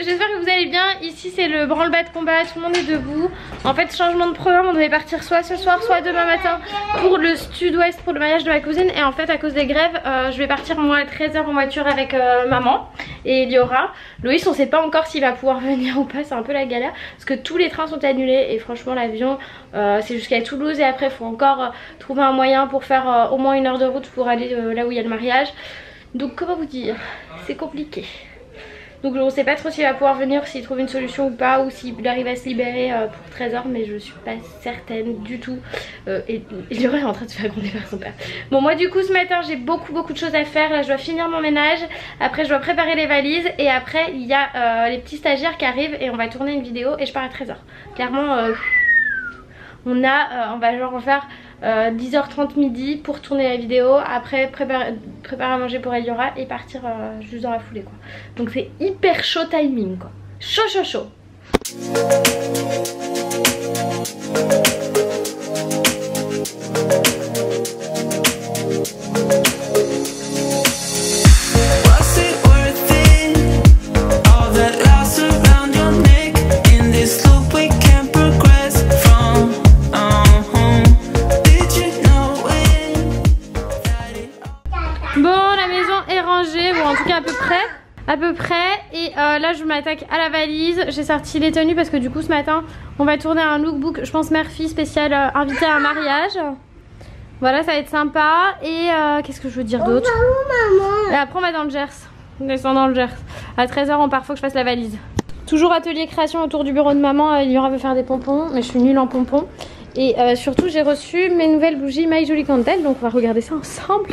j'espère que vous allez bien. Ici c'est le branle-bas de combat, tout le monde est debout. En fait changement de programme, on devait partir soit ce soir soit demain matin pour le sud-ouest pour le mariage de ma cousine. Et en fait à cause des grèves je vais partir moi à 13 h en voiture avec maman et Eliora. Loïs on sait pas encore s'il va pouvoir venir ou pas, c'est un peu la galère parce que tous les trains sont annulés. Et franchement l'avion c'est jusqu'à Toulouse et après il faut encore trouver un moyen pour faire au moins 1 heure de route pour aller là où il y a le mariage. Donc comment vous dire, c'est compliqué. Donc on sait pas trop s'il va pouvoir venir, s'il trouve une solution ou pas, ou s'il arrive à se libérer pour 13 h, mais je suis pas certaine du tout. Et Eliora est en train de se faire gronder par son père. Bon moi du coup ce matin j'ai beaucoup de choses à faire. Là je dois finir mon ménage, après je dois préparer les valises et après il y a les petits stagiaires qui arrivent et on va tourner une vidéo et je pars à 13 h. Clairement on va genre en faire 10h30 midi pour tourner la vidéo, après préparer à manger pour Eliora et partir juste dans la foulée quoi. Donc c'est hyper chaud timing quoi. Chaud. À peu près et là je m'attaque à la valise. J'ai sorti les tenues parce que du coup ce matin on va tourner un lookbook, je pense mère-fille spécial invité à un mariage. Voilà ça va être sympa. Et qu'est-ce que je veux dire d'autre? Et après on va dans le Gers. On descend dans le Gers. À 13 h on part, faut que je fasse la valise. Toujours atelier création autour du bureau de maman. Eliora veut faire des pompons mais je suis nulle en pompons. Et surtout j'ai reçu mes nouvelles bougies My Jolie Candle, donc on va regarder ça ensemble.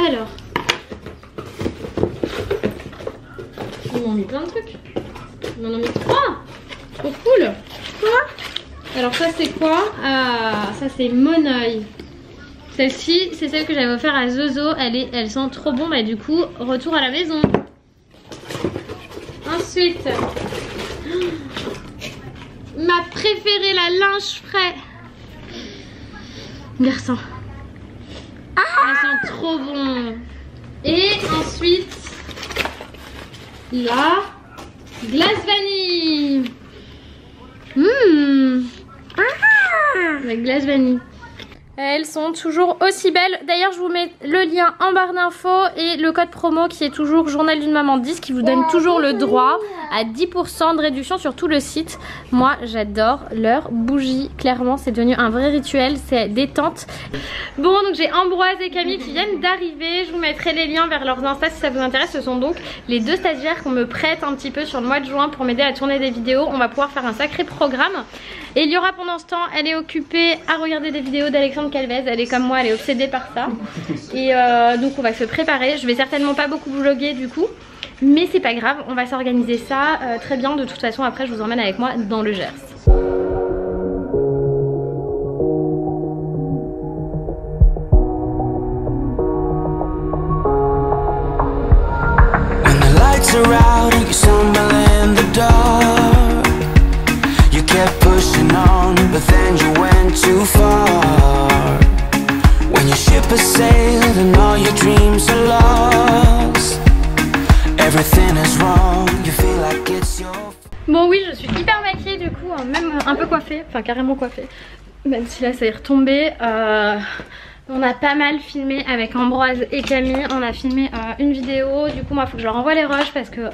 Alors, ils m'ont mis plein de trucs. Ils m'en ont mis 3. Trop cool. Quoi? Alors ça c'est quoi? Ah, ça c'est Mon Oeil. Celle-ci c'est celle que j'avais offert à Zozo. Elle sent trop bon. Bah du coup retour à la maison. Ensuite ma préférée, la linge frais. Garçon. Elles sont trop bon. Et ensuite la glace vanille. La glace vanille. Elles sont toujours aussi belles. D'ailleurs je vous mets le lien en barre d'infos et le code promo qui est toujours journal d'une maman 10 qui vous donne toujours le droit à 10% de réduction sur tout le site. Moi j'adore leur bougie. Clairement c'est devenu un vrai rituel, c'est détente. Bon donc j'ai Ambroise et Camille qui viennent d'arriver. Je vous mettrai les liens vers leurs Insta si ça vous intéresse. Ce sont donc les 2 stagiaires qu'on me prête un petit peu sur le mois de juin pour m'aider à tourner des vidéos. On va pouvoir faire un sacré programme. Et Eliora pendant ce temps elle est occupée à regarder des vidéos d'Alexandre Calvez. Elle est comme moi, elle est obsédée par ça. Et donc on va se préparer. Je vais certainement pas beaucoup vlogger du coup, mais c'est pas grave, on va s'organiser ça très bien. De toute façon après je vous emmène avec moi dans le Gers. Pushing on, but then you went too far. When your ship has sailed and all your dreams are lost, everything is wrong, you feel like it's your... Bon oui je suis hyper maquillée du coup, même un peu coiffée, enfin carrément coiffée. Même si là ça est retombé. On a pas mal filmé avec Ambroise et Camille. On a filmé une vidéo. Du coup moi il faut que je leur envoie les rushs parce que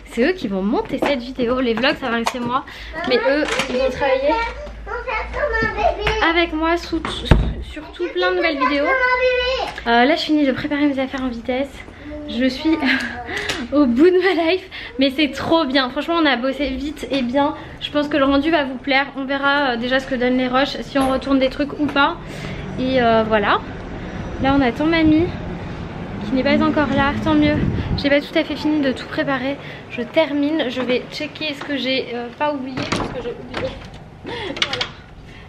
c'est eux qui vont monter cette vidéo. Les vlogs ça va rester moi, mais eux ils vont travailler avec moi sur plein de nouvelles vidéos. Là je finis de préparer mes affaires en vitesse. Je suis au bout de ma life, mais c'est trop bien. Franchement on a bossé vite et bien. Je pense que le rendu va vous plaire. On verra déjà ce que donnent les rushs, si on retourne des trucs ou pas. Et voilà, là on attend mamie qui n'est pas encore là, tant mieux. J'ai pas tout à fait fini de tout préparer. Je termine, je vais checker ce que j'ai pas oublié parce que j'ai oublié. Voilà,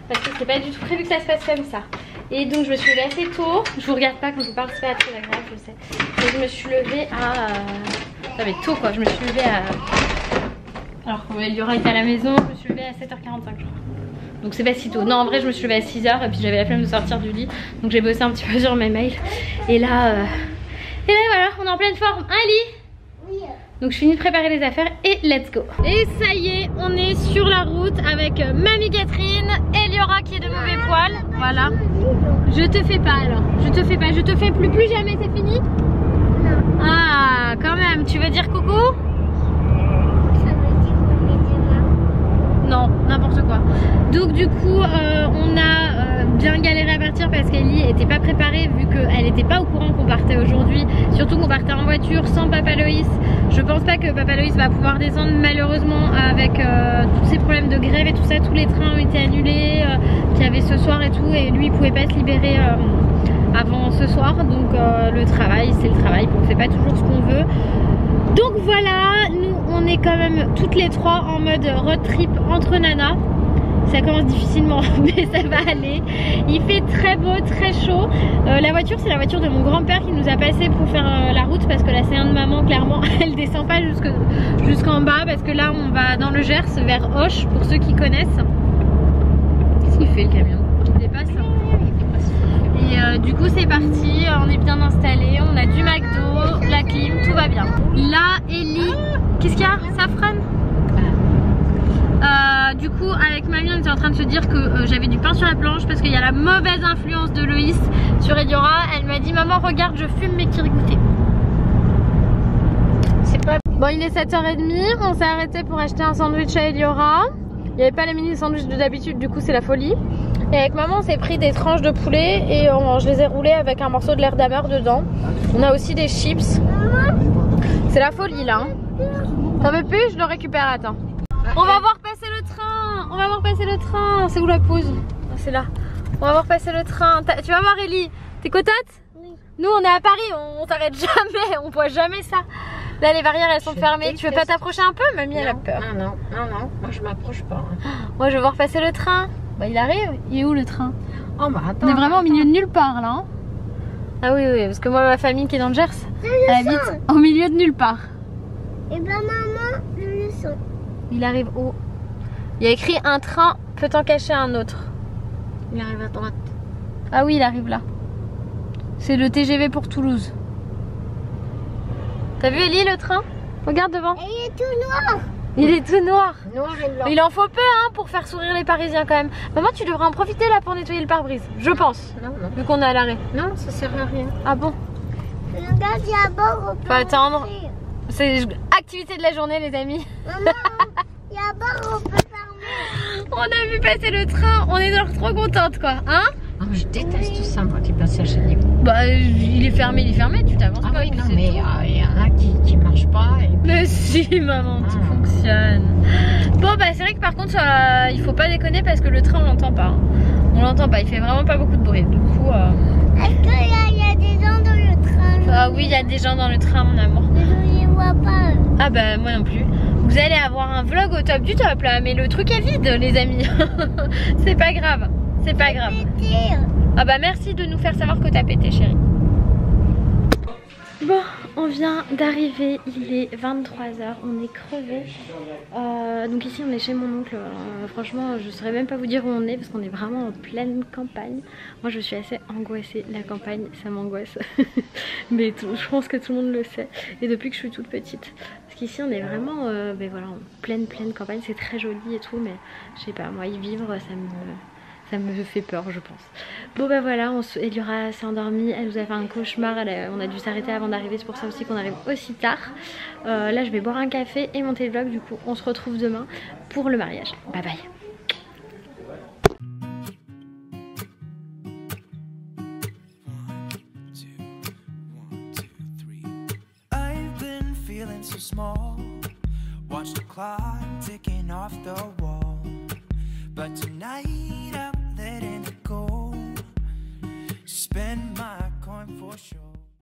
parce que c'est pas du tout prévu que ça se passe comme ça. Et donc je me suis levée assez tôt. Je vous regarde pas quand je vous parle, c'est pas très agréable, je sais. Mais je me suis levée à... ça va être tôt quoi, je me suis levée à... Alors quand Eliora était à la maison, je me suis levée à 7h45 je crois. Donc c'est pas si tôt. Non, en vrai je me suis levée à 6h et puis j'avais la flemme de sortir du lit. Donc j'ai bossé un petit peu sur mes mails. Et là voilà, on est en pleine forme. Ali? Oui. Donc je finis de préparer les affaires et let's go. Et ça y est, on est sur la route avec Mamie Catherine, Eliora qui est de mauvais poil. Voilà. Je te fais pas alors. Je te fais pas. Je te fais plus jamais, c'est fini? Non. Ah, quand même. Tu veux dire coucou? Ça veut dire qu'on est demain. Non, n'importe quoi. Donc du coup, on a bien galéré à partir parce qu'Ellie était pas préparée vu qu'elle était pas au courant qu'on partait aujourd'hui. Surtout qu'on partait en voiture sans Papa Loïs. Je pense pas que Papa Loïs va pouvoir descendre malheureusement avec tous ces problèmes de grève et tout ça. Tous les trains ont été annulés qu'il y avait ce soir et tout. Et lui il pouvait pas se libérer avant ce soir. Donc le travail c'est le travail. On fait pas toujours ce qu'on veut. Donc voilà, nous on est quand même toutes les trois en mode road trip entre nanas. Ça commence difficilement mais ça va aller. Il fait très beau, très chaud. La voiture c'est la voiture de mon grand-père qui nous a passé pour faire la route parce que la C1 de maman clairement elle descend pas jusqu'en bas parce que là on va dans le Gers vers Auch pour ceux qui connaissent. Qu'est-ce qu'il fait le camion? Il dépasse et du coup c'est parti, on est bien installé, on a du McDo, la clim, tout va bien. Là Ellie, qu'est-ce qu'il y a? Ça freine? Du coup avec mamie on était en train de se dire que j'avais du pain sur la planche parce qu'il y a la mauvaise influence de Loïs sur Eliora. Elle m'a dit maman regarde je fume mes kirigoutés. C'est pas... Bon il est 7h30, on s'est arrêté pour acheter un sandwich à Eliora. Il n'y avait pas les mini sandwichs de d'habitude du coup c'est la folie. Et avec maman on s'est pris des tranches de poulet et je les ai roulées avec un morceau de l'air d'ameur dedans. On a aussi des chips. C'est la folie là hein. T'en veux plus? Je le récupère, attends. On va voir passer le train. On va voir passer le train. C'est où la pause? C'est là. On va voir passer le train. Tu vas voir Ellie. T'es contente? Oui. Nous on est à Paris, on t'arrête jamais. On voit jamais ça. Là les barrières elles sont fermées. Tu veux pas t'approcher un peu? Mamie elle a peur. Non. Moi je m'approche pas. Moi je veux voir passer le train. Bah il arrive. Il est où le train? Oh bah attends. On est vraiment au milieu de nulle part là hein. Ah oui parce que moi ma famille qui est dans le Gers elle habite au milieu de nulle part. Et bah maman le son. Il arrive où? Il y a écrit un train peut en cacher un autre. Il arrive à droite. Ah oui il arrive là. C'est le TGV pour Toulouse. T'as vu Ellie le train? Regarde devant. Et il est tout noir. Il est tout noir. Noir et blanc. Il en faut peu hein pour faire sourire les Parisiens quand même. Maman tu devrais en profiter là pour nettoyer le pare-brise. Je pense. Non. Vu qu'on est à l'arrêt. Non ça sert à rien. Ah bon? Regarde il y a bord. Faut attendre. C'est activité de la journée les amis. Maman, il y a bord on peut fermer. On a vu passer le train. On est genre trop contente quoi hein? Oh, je déteste ça moi qui passe à chaque niveau. Bah il est fermé, tu t'avances pas. Oui, non mais il y en a qui marchent pas. Et... Mais si maman, tout fonctionne. Bon bah c'est vrai que par contre il faut pas déconner parce que le train on l'entend pas. On l'entend pas, il fait vraiment pas beaucoup de bruit. Du coup. Est-ce qu'il y a des gens dans le train? Ah oui il y a des gens dans le train mon amour. Mais je les vois pas. Ah bah moi non plus. Vous allez avoir un vlog au top du top là, mais le truc est vide les amis. C'est pas grave. C'est pas grave. Ah bah merci de nous faire savoir que t'as pété chérie. Bon, on vient d'arriver, il est 23h, on est crevé. Donc ici on est chez mon oncle. Franchement je saurais même pas vous dire où on est parce qu'on est vraiment en pleine campagne. Moi je suis assez angoissée, la campagne ça m'angoisse. Mais je pense que tout le monde le sait. Et depuis que je suis toute petite. Parce qu'ici on est vraiment voilà, en pleine campagne, c'est très joli et tout. Mais je sais pas, moi y vivre ça me fait peur je pense. Bon bah voilà, Eliora s'est endormie, elle nous a fait un cauchemar, on a dû s'arrêter avant d'arriver, c'est pour ça aussi qu'on arrive aussi tard. Là je vais boire un café et monter le vlog, du coup on se retrouve demain pour le mariage. Bye bye. But tonight I'm letting it go. Spend my coin for sure.